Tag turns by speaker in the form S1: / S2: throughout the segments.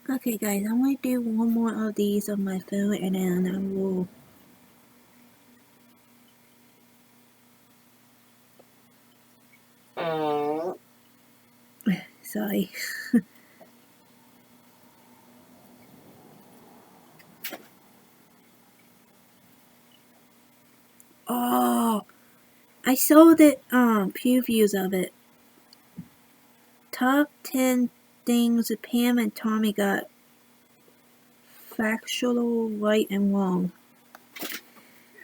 S1: Okay, guys, I'm going to do one more of these on my phone, and then I will... Sorry. Oh, I saw the previews of it. Top 10 things Pam and Tommy got factual right and wrong.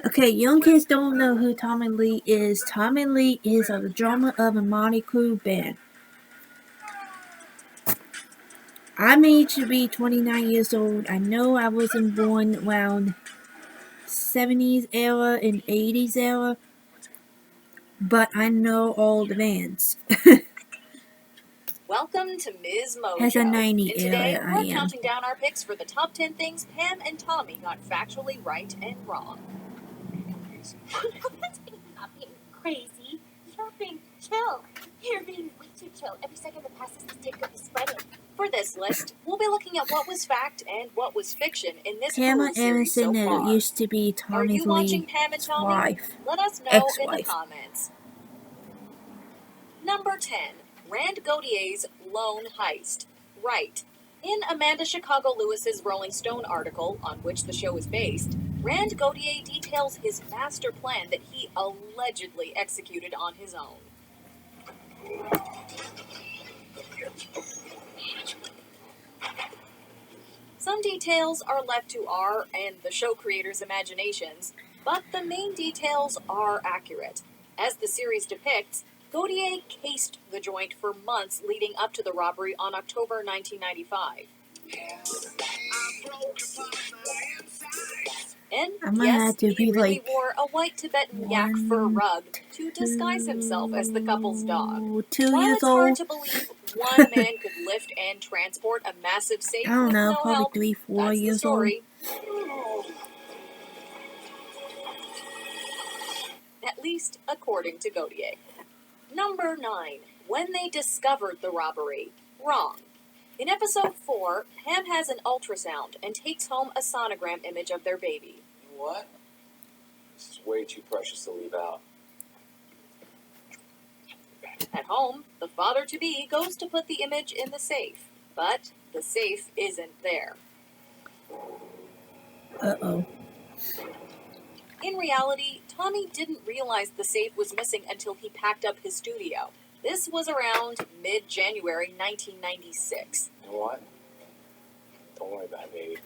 S1: Okay, young kids don't know who Tommy Lee is. Tommy Lee is the drummer of a Motley Crue band. I'm aged to be 29 years old. I know I wasn't born around 70s era and 80s era, but I know all the bands.
S2: Welcome to Ms. Mojo.
S1: Has a 90
S2: and today
S1: era,
S2: we're counting down our picks for the top 10 things Pam and Tommy got factually right and wrong.
S3: That's not being crazy. You're being chill. You're being way too chill. Every second that passes, the sticker is spreading.
S2: For this list, we'll be looking at what was fact and what was fiction in this
S1: Pamela
S2: Hulu series so
S1: Anderson
S2: far.
S1: used to be
S2: Are
S1: Tommy
S2: you watching
S1: Lee's
S2: Pam and Tommy?
S1: wife.
S2: Let us know in the
S1: Ex-wife.
S2: comments. Number 10. Rand Gautier's Lone Heist. Right. In Amanda Chicago Lewis's Rolling Stone article, on which the show is based, Rand Gautier details his master plan that he allegedly executed on his own. Some details are left to our and the show creators' imaginations, but the main details are accurate. As the series depicts, Gautier cased the joint for months leading up to the robbery on October 1995. And yes, he really wore a white Tibetan yak fur rug to disguise himself as the couple's dog.
S1: 2
S2: While
S1: years
S2: it's hard
S1: old.
S2: to believe one man could lift and transport a massive safe
S1: I don't
S2: with
S1: know,
S2: no
S1: probably
S2: help,
S1: 3, 4
S2: that's the
S1: years old.
S2: story. At least according to Gautier. Number 9. When they discovered the robbery. Wrong. In episode 4, Pam has an ultrasound and takes home a sonogram image of their baby.
S4: What? This is way too precious to leave out.
S2: At home, the father-to-be goes to put the image in the safe, but the safe isn't there.
S1: Uh-oh.
S2: In reality, Tommy didn't realize the safe was missing until he packed up his studio. This was around mid-January 1996.
S4: You know what? Don't worry about it, baby.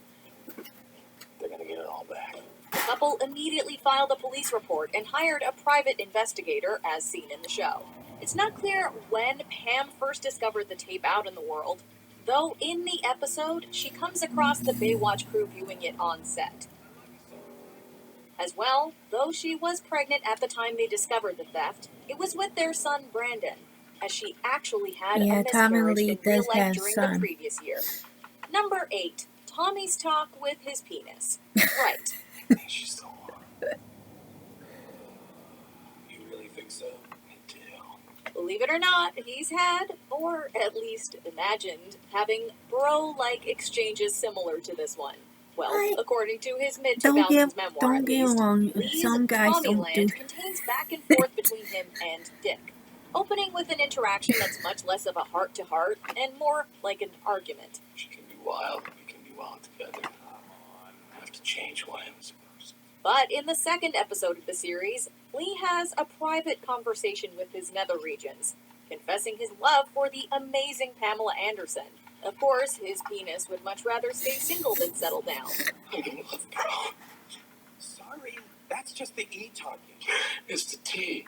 S4: They're gonna get it all back.
S2: The couple immediately filed a police report and hired a private investigator, as seen in the show. It's not clear when Pam first discovered the tape out in the world, though in the episode, she comes across the Baywatch crew viewing it on set. As well, though she was pregnant at the time they discovered the theft, it was with their son Brandon, as she actually had a miscarriage in real life during the previous year. Number 8. Tommy's talk with his penis. Right.
S4: She's so hard. You really think so? I do.
S2: Believe it or not, he's had, or at least imagined, having bro-like exchanges similar to this one. Well, according to his mid-2000s memoir,
S1: don't get along. Some guys don't do.
S2: Contains back and forth between him and Dick, opening with an interaction that's much less of a heart-to-heart and more like an argument.
S4: She can be wild, and we can be wild together. Come on, I have to change who I am as a person.
S2: But in the second episode of the series, Lee has a private conversation with his nether regions, confessing his love for the amazing Pamela Anderson. Of course, his penis would much rather stay single than settle down.
S4: Sorry, that's just the E talking. It's the T.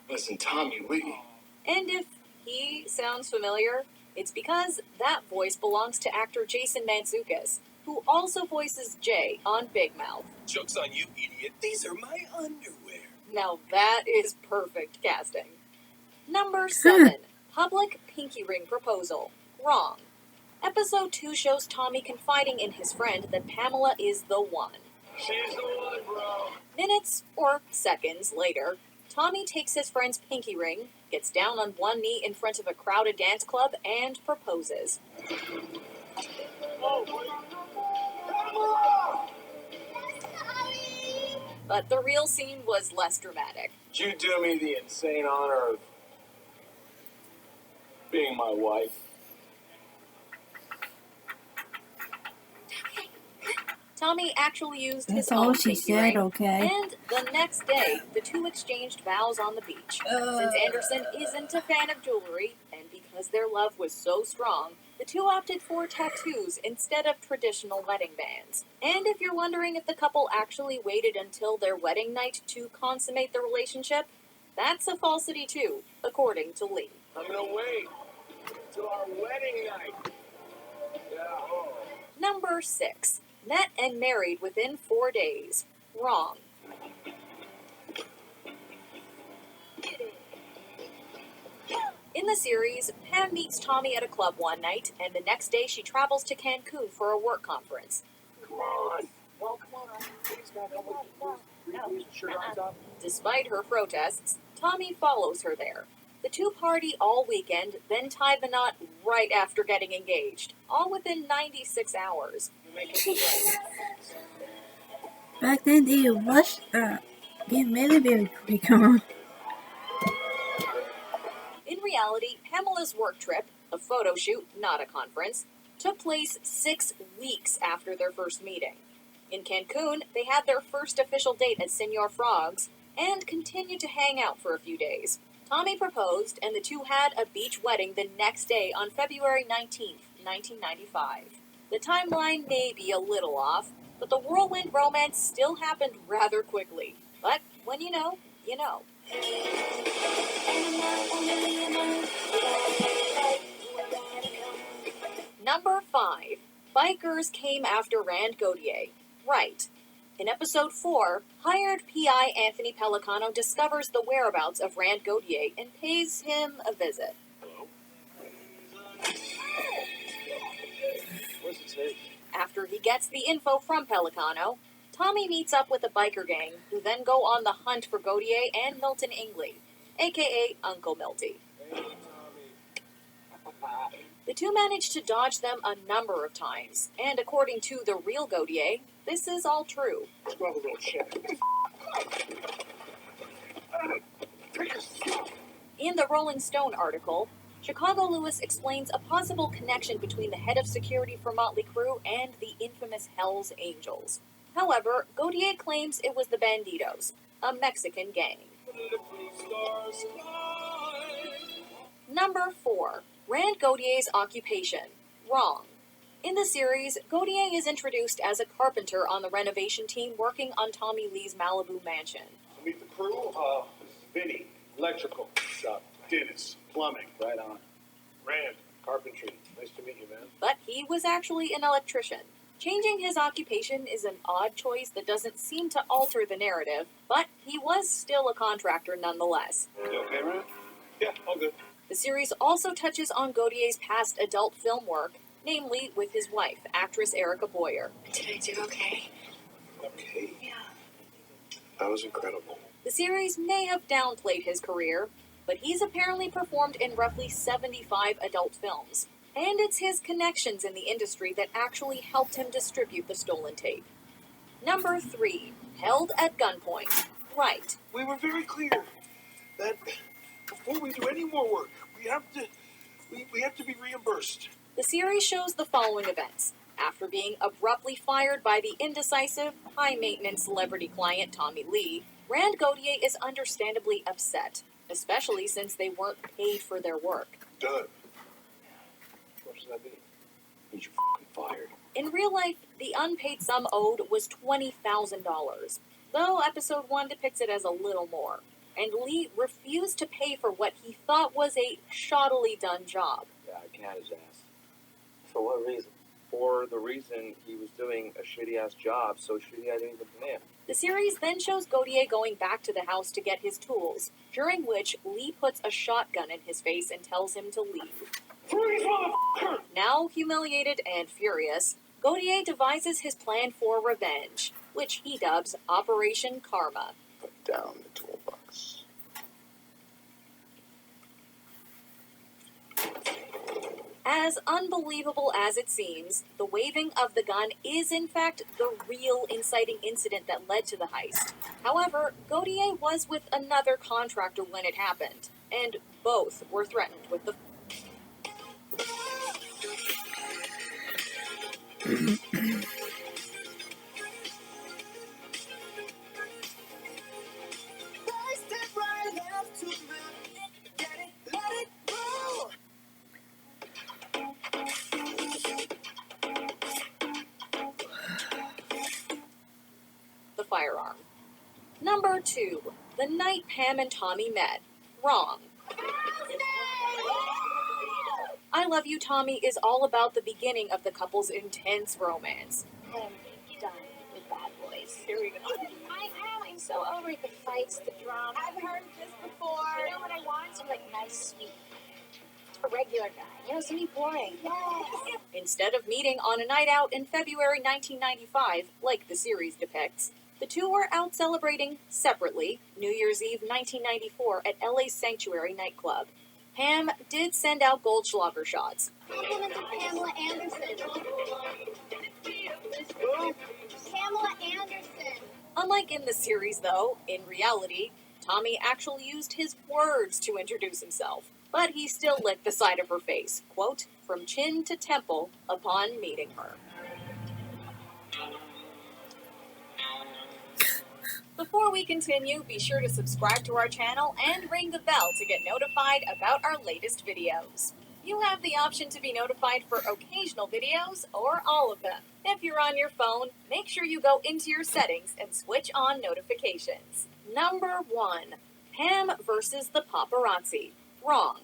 S4: Listen, Tommy Lee.
S2: And if he sounds familiar, it's because that voice belongs to actor Jason Mantzoukas, who also voices Jay on Big Mouth.
S5: Joke's on you, idiot. These are my underwear.
S2: Now that is perfect casting. Number 7. Public pinky ring proposal. Wrong. Episode 2 shows Tommy confiding in his friend that Pamela is the one.
S4: She's the one, bro.
S2: Minutes or seconds later, Tommy takes his friend's pinky ring, gets down on one knee in front of a crowded dance club, and proposes. But the real scene was less dramatic.
S4: Would you do me the insane honor of being my wife?
S2: Tommy actually used his
S1: That's all
S2: own
S1: she
S2: pinky
S1: said,
S2: ring,
S1: okay?
S2: and the next day, the two exchanged vows on the beach. Since Anderson isn't a fan of jewelry, and because their love was so strong, the two opted for tattoos instead of traditional wedding bands. And if you're wondering if the couple actually waited until their wedding night to consummate the relationship, that's a falsity too, according to Lee.
S4: I'm gonna wait till our wedding night. Yeah.
S2: Number 6. Met and married within 4 days. Wrong. In the series, Pam meets Tommy at a club one night, and the next day she travels to Cancun for a work conference.
S4: Come on. Well, come on. Please, God, please, sugar on top.
S2: Despite her protests, Tommy follows her there. The two party all weekend, then tie the knot right after getting engaged, all within 96 hours.
S1: Back then, they rushed get married very quick, huh?
S2: In reality, Pamela's work trip, a photo shoot, not a conference, took place 6 weeks after their first meeting. In Cancun, they had their first official date at Senor Frog's and continued to hang out for a few days. Tommy proposed, and the two had a beach wedding the next day on February 19th, 1995. The timeline may be a little off, but the whirlwind romance still happened rather quickly. But when you know, you know. Number 5. Bikers came after Rand Gautier. Right. In episode 4, hired PI Anthony Pellicano discovers the whereabouts of Rand Gautier and pays him a visit.
S4: Hello? Where's the tape?
S2: After he gets the info from Pellicano, Tommy meets up with a biker gang who then go on the hunt for Gautier and Milton Ingley, aka Uncle Milty.
S4: Hey, Tommy.
S2: The two manage to dodge them a number of times, and according to the real Gautier, this is all true.
S4: Scrub a little shit.
S2: In the Rolling Stone article, Chicago Lewis explains a possible connection between the head of security for Motley Crue and the infamous Hells Angels. However, Gautier claims it was the Banditos, a Mexican gang. Number 4. Rand Gautier's occupation. Wrong. In the series, Gautier is introduced as a carpenter on the renovation team working on Tommy Lee's Malibu mansion.
S4: Meet the crew. This is Vinny, electrical shop. Dennis, plumbing. Right on. Rand, carpentry. Nice to meet you, man.
S2: But he was actually an electrician. Changing his occupation is an odd choice that doesn't seem to alter the narrative, but he was still a contractor nonetheless.
S4: You okay, Rand? Yeah, all good.
S2: The series also touches on Gautier's past adult film work, namely with his wife, actress Erica Boyer.
S3: Did I do okay?
S4: Okay.
S3: Yeah.
S4: That was incredible.
S2: The series may have downplayed his career, but he's apparently performed in roughly 75 adult films. And it's his connections in the industry that actually helped him distribute the stolen tape. Number 3. Held at gunpoint. Right.
S5: We were very clear that before we do any more work, we have to be reimbursed.
S2: The series shows the following events. After being abruptly fired by the indecisive, high-maintenance celebrity client Tommy Lee, Rand Gautier is understandably upset, especially since they weren't paid for their work.
S4: Done. What does that mean? Means you're fired.
S2: In real life, the unpaid sum owed was $20,000, though episode 1 depicts it as a little more, and Lee refused to pay for what he thought was a shoddily done job.
S6: Yeah, I can his ass. For what reason? For the reason he was doing a shitty-ass job, so shitty I didn't even pay him.
S2: The series then shows Gautier going back to the house to get his tools, during which Lee puts a shotgun in his face and tells him to leave.
S4: Freeze, motherfucker!
S2: Now humiliated and furious, Gautier devises his plan for revenge, which he dubs Operation Karma.
S4: Put down the toolbox.
S2: As unbelievable as it seems, the waving of the gun is in fact the real inciting incident that led to the heist. However, Gautier was with another contractor when it happened, and both were threatened with the firearm. Number 2. The night Pam and Tommy met. Wrong. I Love You, Tommy is all about the beginning of the couple's intense romance.
S3: I'm done with bad boys. Here we go. I am. I'm so over it. The fights, the drama. I've heard this before. You know what I want? Some nice, sweet, a regular guy. Something boring. Yes.
S2: Instead of meeting on a night out in February 1995, like the series depicts, the two were out celebrating separately New Year's Eve 1994 at LA's Sanctuary nightclub. Pam did send out Goldschlager shots.
S3: Compliment to Pamela Anderson. Pamela Anderson.
S2: Unlike in the series, though, in reality, Tommy actually used his words to introduce himself, but he still licked the side of her face, quote, from chin to temple, upon meeting her. Before we continue, be sure to subscribe to our channel and ring the bell to get notified about our latest videos. You have the option to be notified for occasional videos or all of them. If you're on your phone, make sure you go into your settings and switch on notifications. Number 1. Pam versus the paparazzi. Wrong.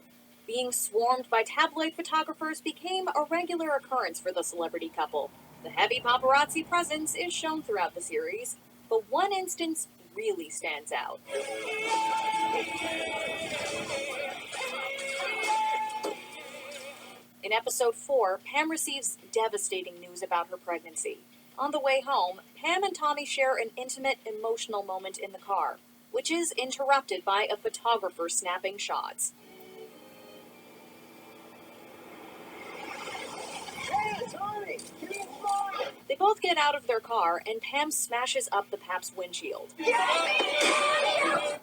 S2: Being swarmed by tabloid photographers became a regular occurrence for the celebrity couple. The heavy paparazzi presence is shown throughout the series, but one instance really stands out. In episode 4, Pam receives devastating news about her pregnancy. On the way home, Pam and Tommy share an intimate, emotional moment in the car, which is interrupted by a photographer snapping shots.
S5: Hey, Tommy! Give me a phone!
S2: They both get out of their car, and Pam smashes up the Pap's windshield.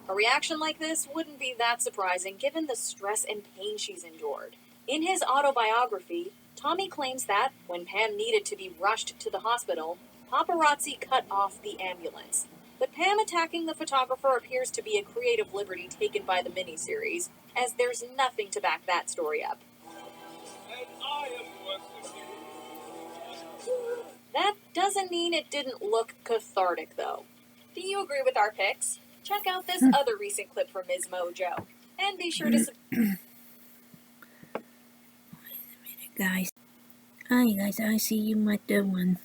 S2: A reaction like this wouldn't be that surprising given the stress and pain she's endured. In his autobiography, Tommy claims that, when Pam needed to be rushed to the hospital, paparazzi cut off the ambulance. But Pam attacking the photographer appears to be a creative liberty taken by the miniseries, as there's nothing to back that story up.
S5: And I am once again.
S2: That doesn't mean it didn't look cathartic, though. Do you agree with our picks? Check out this other recent clip from Ms. Mojo. And be sure to
S1: Guys. Hi guys, I see you might do one.